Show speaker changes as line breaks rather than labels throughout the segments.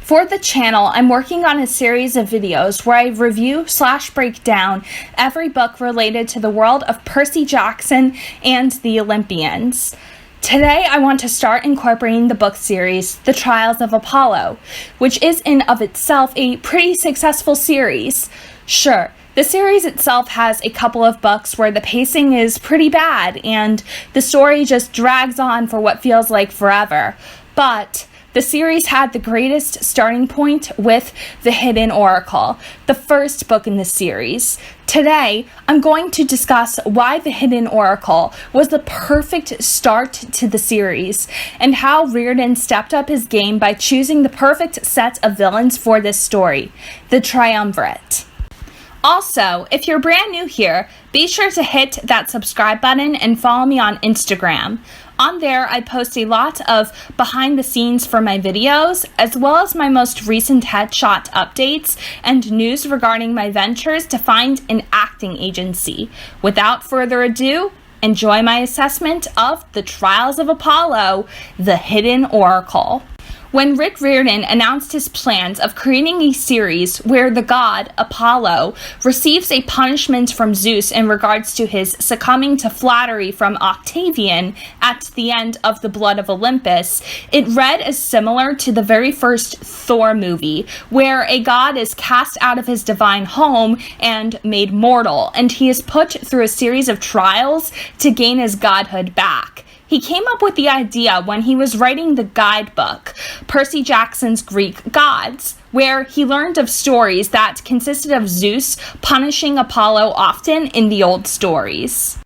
For the channel, I'm working on a series of videos where I review/break down every book related to the world of Percy Jackson and the Olympians. Today, I want to start incorporating the book series, The Trials of Apollo, which is in of itself a pretty successful series. Sure, the series itself has a couple of books where the pacing is pretty bad and the story just drags on for what feels like forever, but the series had the greatest starting point with The Hidden Oracle, the first book in the series. Today, I'm going to discuss why The Hidden Oracle was the perfect start to the series, and how Riordan stepped up his game by choosing the perfect set of villains for this story, the Triumvirate. Also, if you're brand new here, be sure to hit that subscribe button and follow me on Instagram. On there, I post a lot of behind the scenes for my videos, as well as my most recent headshot updates and news regarding my ventures to find an acting agency. Without further ado, enjoy my assessment of The Trials of Apollo, The Hidden Oracle. When Rick Riordan announced his plans of creating a series where the god, Apollo, receives a punishment from Zeus in regards to his succumbing to flattery from Octavian at the end of The Blood of Olympus, it read as similar to the very first Thor movie, where a god is cast out of his divine home and made mortal, and he is put through a series of trials to gain his godhood back. He came up with the idea when he was writing the guidebook, Percy Jackson's Greek Gods, where he learned of stories that consisted of Zeus punishing Apollo often in the old stories.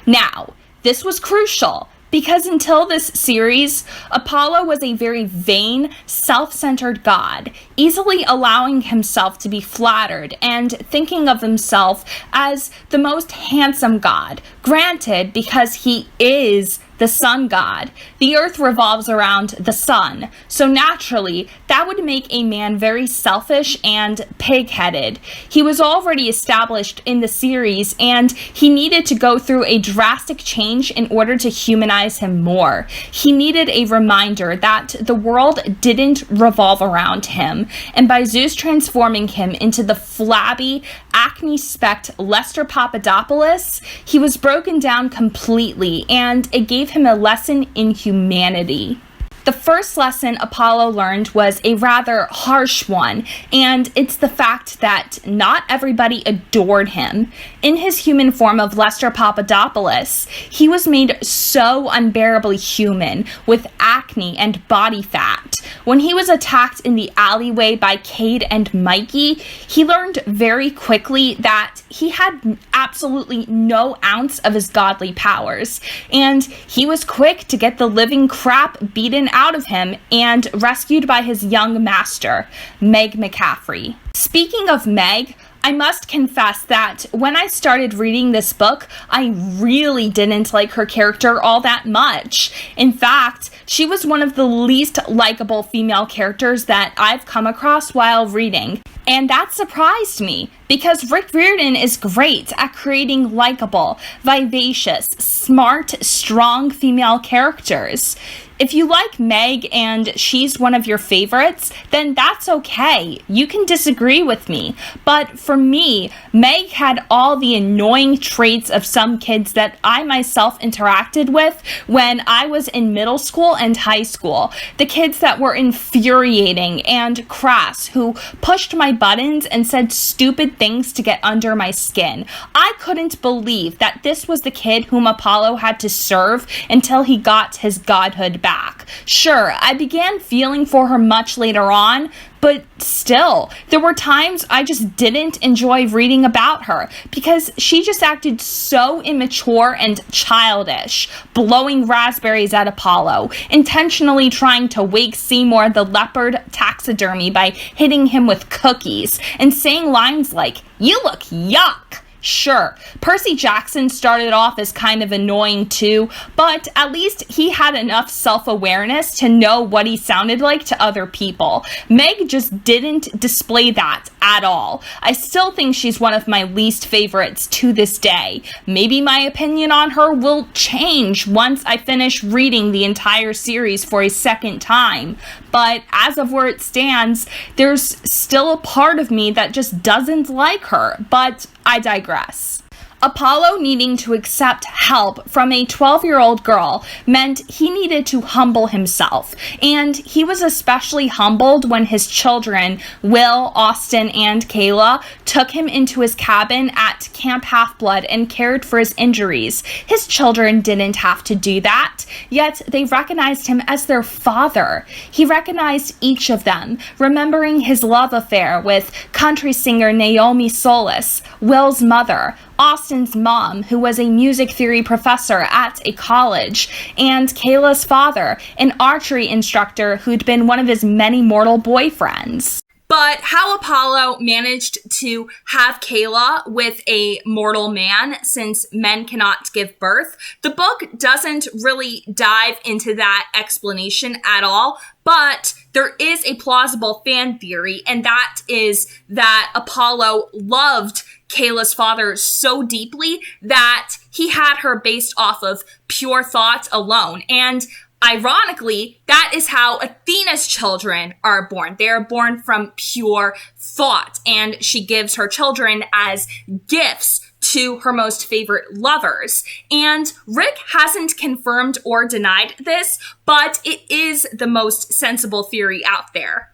Now, this was crucial, because until this series, Apollo was a very vain, self-centered god, easily allowing himself to be flattered and thinking of himself as the most handsome god, granted because he is the sun god. The earth revolves around the sun, so naturally, that would make a man very selfish and pig-headed. He was already established in the series, and he needed to go through a drastic change in order to humanize him more. He needed a reminder that the world didn't revolve around him, and by Zeus transforming him into the flabby, acne-specked Lester Papadopoulos, he was broken down completely, and it gave him a lesson in humanity. The first lesson Apollo learned was a rather harsh one, and it's the fact that not everybody adored him. In his human form of Lester Papadopoulos, he was made so unbearably human, with acne and body fat. When he was attacked in the alleyway by Cade and Mikey, he learned very quickly that he had absolutely no ounce of his godly powers, and he was quick to get the living crap beaten out of him and rescued by his young master, Meg McCaffrey. Speaking of Meg, I must confess that when I started reading this book, I really didn't like her character all that much. In fact, she was one of the least likable female characters that I've come across while reading. And that surprised me, because Rick Riordan is great at creating likable, vivacious, smart, strong female characters. If you like Meg and she's one of your favorites, then that's okay. You can disagree with me. But for me, Meg had all the annoying traits of some kids that I myself interacted with when I was in middle school and high school. The kids that were infuriating and crass, who pushed my buttons and said stupid things to get under my skin. I couldn't believe that this was the kid whom Apollo had to serve until he got his godhood back. Sure, I began feeling for her much later on, but still, there were times I just didn't enjoy reading about her because she just acted so immature and childish, blowing raspberries at Apollo, intentionally trying to wake Seymour the leopard taxidermy by hitting him with cookies, and saying lines like, "You look yuck." Sure, Percy Jackson started off as kind of annoying too, but at least he had enough self-awareness to know what he sounded like to other people. Meg just didn't display that at all. I still think she's one of my least favorites to this day. Maybe my opinion on her will change once I finish reading the entire series for a second time, but as of where it stands, there's still a part of me that just doesn't like her, but I digress. Apollo needing to accept help from a 12-year-old girl meant he needed to humble himself, and he was especially humbled when his children, Will, Austin, and Kayla, took him into his cabin at Camp Half-Blood and cared for his injuries. His children didn't have to do that, yet they recognized him as their father. He recognized each of them, remembering his love affair with country singer Naomi Solis, Will's mother, Austin's mom, who was a music theory professor at a college, and Kayla's father, an archery instructor who'd been one of his many mortal boyfriends. But how Apollo managed to have Kayla with a mortal man, since men cannot give birth, the book doesn't really dive into that explanation at all, but there is a plausible fan theory, and that is that Apollo loved Kayla's father so deeply that he had her based off of pure thought alone. And ironically, that is how Athena's children are born. They are born from pure thought, and she gives her children as gifts to her most favorite lovers. And Rick hasn't confirmed or denied this, but it is the most sensible theory out there.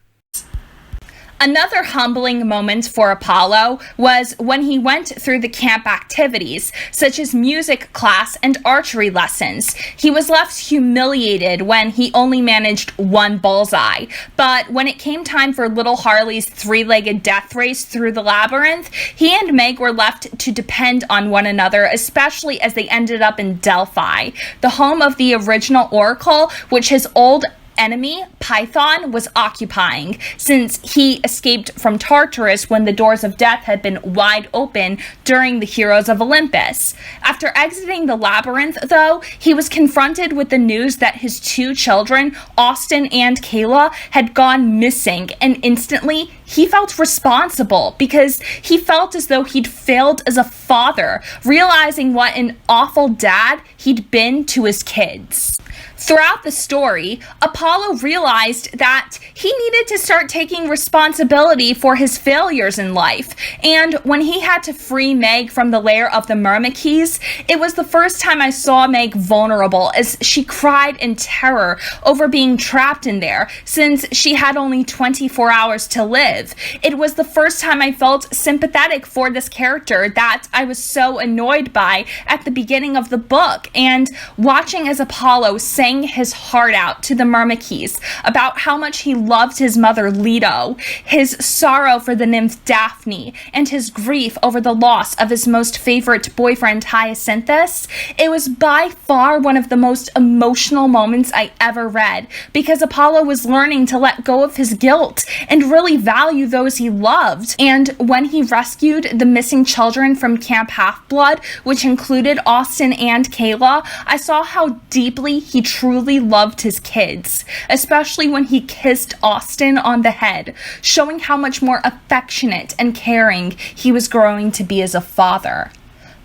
Another humbling moment for Apollo was when he went through the camp activities, such as music class and archery lessons. He was left humiliated when he only managed one bullseye. But when it came time for little Harley's three-legged death race through the labyrinth, he and Meg were left to depend on one another, especially as they ended up in Delphi, the home of the original Oracle, which his old enemy, Python, was occupying, since he escaped from Tartarus when the doors of death had been wide open during the Heroes of Olympus. After exiting the labyrinth, though, he was confronted with the news that his two children, Austin and Kayla, had gone missing, and instantly he felt responsible because he felt as though he'd failed as a father, realizing what an awful dad he'd been to his kids. Throughout the story, Apollo realized that he needed to start taking responsibility for his failures in life, and when he had to free Meg from the lair of the Myrmidons, it was the first time I saw Meg vulnerable as she cried in terror over being trapped in there, since she had only 24 hours to live. It was the first time I felt sympathetic for this character that I was so annoyed by at the beginning of the book, and watching as Apollo sang his heart out to the Myrmidons about how much he loved his mother Leto, his sorrow for the nymph Daphne, and his grief over the loss of his most favorite boyfriend Hyacinthus, it was by far one of the most emotional moments I ever read, because Apollo was learning to let go of his guilt and really value those he loved. And when he rescued the missing children from Camp Half-Blood, which included Austin and Kayla, I saw how deeply he truly loved his kids, especially when he kissed Austin on the head, showing how much more affectionate and caring he was growing to be as a father.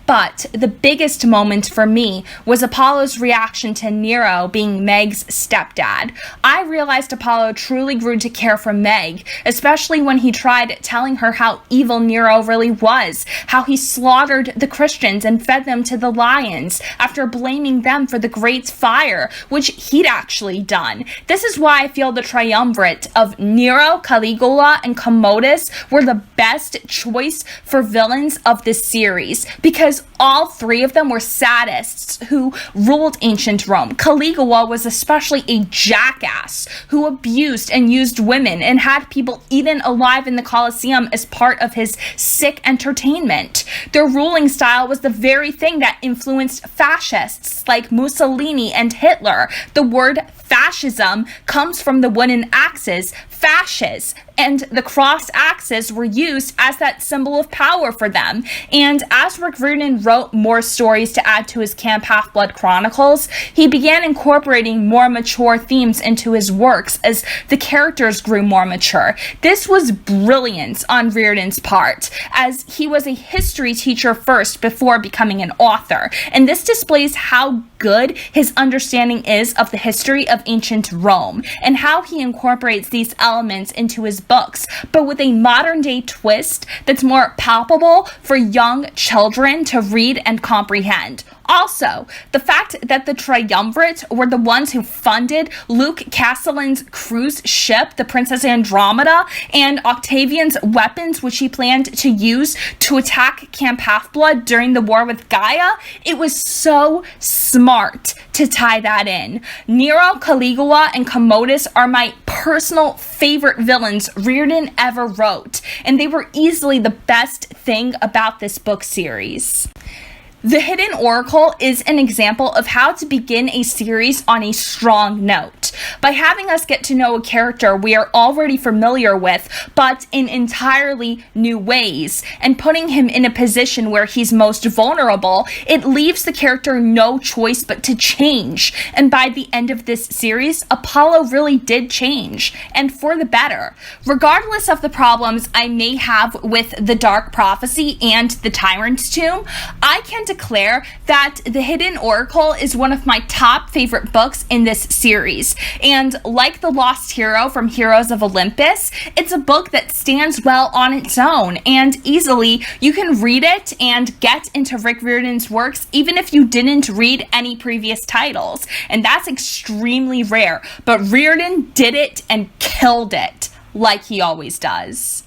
But the biggest moment for me was Apollo's reaction to Nero being Meg's stepdad. I realized Apollo truly grew to care for Meg, especially when he tried telling her how evil Nero really was, how he slaughtered the Christians and fed them to the lions after blaming them for the Great Fire, which he'd actually done. This is why I feel the triumvirate of Nero, Caligula, and Commodus were the best choice for villains of this series, because all three of them were sadists who ruled ancient Rome. Caligula was especially a jackass who abused and used women and had people eaten alive in the Colosseum as part of his sick entertainment. Their ruling style was the very thing that influenced fascists like Mussolini and Hitler. The word fascism comes from the wooden axes, fasces, and the crossed axes were used as that symbol of power for them. And as Rick Riordan wrote more stories to add to his Camp Half-Blood Chronicles, he began incorporating more mature themes into his works as the characters grew more mature. This was brilliance on Riordan's part, as he was a history teacher first before becoming an author, and this displays how good his understanding is of the history of ancient Rome and how he incorporates these elements into his books, but with a modern day twist that's more palpable for young children to read and comprehend. Also, the fact that the Triumvirate were the ones who funded Luke Castellan's cruise ship, the Princess Andromeda, and Octavian's weapons, which he planned to use to attack Camp Half-Blood during the war with Gaia, it was so smart to tie that in. Nero, Caligula, and Commodus are my personal favorite villains Riordan ever wrote, and they were easily the best thing about this book series. The Hidden Oracle is an example of how to begin a series on a strong note, by having us get to know a character we are already familiar with, but in entirely new ways, and putting him in a position where he's most vulnerable. It leaves the character no choice but to change, and by the end of this series, Apollo really did change, and for the better. Regardless of the problems I may have with the Dark Prophecy and the Tyrant's Tomb, I can declare that The Hidden Oracle is one of my top favorite books in this series. And like The Lost Hero from Heroes of Olympus, it's a book that stands well on its own, and easily you can read it and get into Rick Riordan's works even if you didn't read any previous titles. And that's extremely rare, but Riordan did it and killed it, like he always does.